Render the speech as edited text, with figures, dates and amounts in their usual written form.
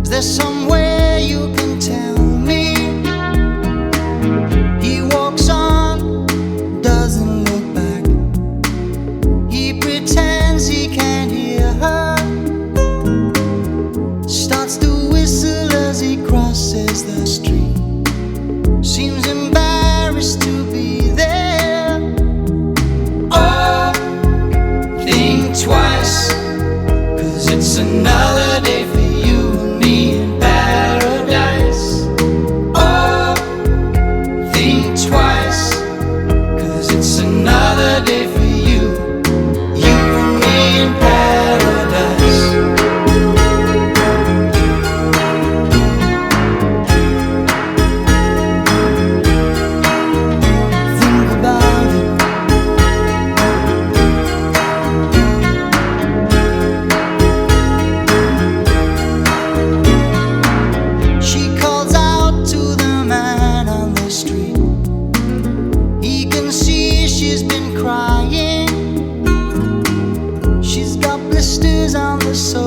There's somewhere you can tell me. He walks on, doesn't look back. He pretends he can't hear her. Starts to whistle as he crosses the street. Seems embarrassed to be there. Oh, think twice, 'cause it's another day for you and me in paradise. Oh, think twice, 'cause it's another day for you, you and me in paradise. Think about it. She calls out to the man on the street. He can see she's been crying. She's got blisters on the soul.